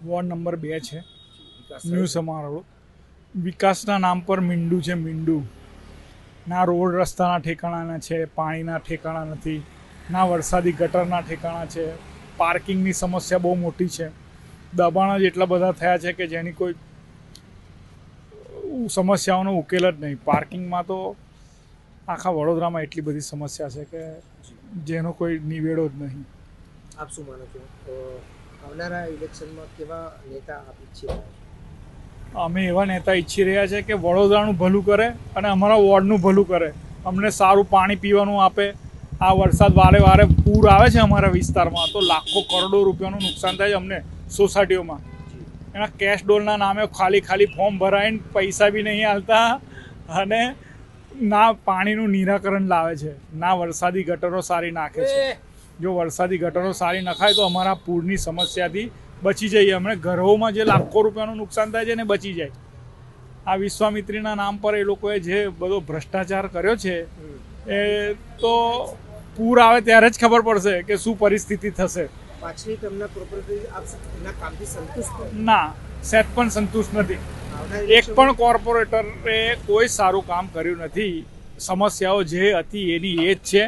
Ward number 2 છે, new સમારોહ road. વિકાસના નામ પર મીંડું છે. મીંડું ના રોડ રસ્તાના ઠેકાણા છે, પાણીના ઠેકાણા નથી, ના વરસાદી ગટરના ઠેકાણા છે. પાર્કિંગની સમસ્યા બહુ મોટી છે. દબાણ જ એટલા બધા થયા છે કે જેની કોઈ સમસ્યાઓનો ઉકેલ જ નહીં. પાર્કિંગમાં તો આખા વડોદરામાં એટલી બધી સમસ્યા છે કે જેનો કોઈ નિવેડો જ નહીં. આપ શું માનો છો આવનારા ઇલેક્શનમાં કેવા નેતા આપ ઈચ્છી રહ્યા છો? અમે એવા નેતા ઈચ્છી રહ્યા છે કે વડોદરાનું ભલું કરે અને અમારા વોર્ડનું ભલું કરે. અમને સારું પાણી પીવાનું આપે. આ વરસાદ વારે વારે પૂર આવે છે અમારા વિસ્તારમાં, તો લાખો કરોડો રૂપિયાનું નુકસાન થાય છે અમને સોસાયટીઓમાં. એના કેશ ડોલના નામે ખાલી ફોર્મ ભરાઈને પૈસા બી નહીં આલતા અને ના પાણીનું નિરાકરણ લાવે છે, ના વરસાદી ગટરો સારી નાખે છે. જો વરસાદી ગટરો સારી નખાય તો અમારા પૂરની સમસ્યાથી બચી જઈએ. અમને ઘરોમાં જે લાખો રૂપિયાનું નુકસાન થાય છે ને બચી જાય. આ વિશ્વામિત્રીના નામ પર એ લોકોએ જે બધો ભ્રષ્ટાચાર કર્યો છે એ તો પૂર આવે ત્યારે જ ખબર પડશે કે શું પરિસ્થિતિ થશે. પાછલી ટર્મના પ્રોપર્ટી આપ એના કામથી સંતુષ્ટ ના, સેટ પણ સંતુષ્ટ નથી. એક પણ કોર્પોરેટરે કોઈ સારું કામ કર્યું નથી. સમસ્યાઓ જે હતી એની એ જ છે.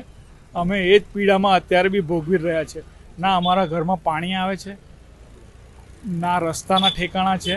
અમે એ જ પીડામાં અત્યારે બી ભોગવી રહ્યા છે. ના અમારા ઘરમાં પાણી આવે છે, ના રસ્તાના ઠેકાણા છે,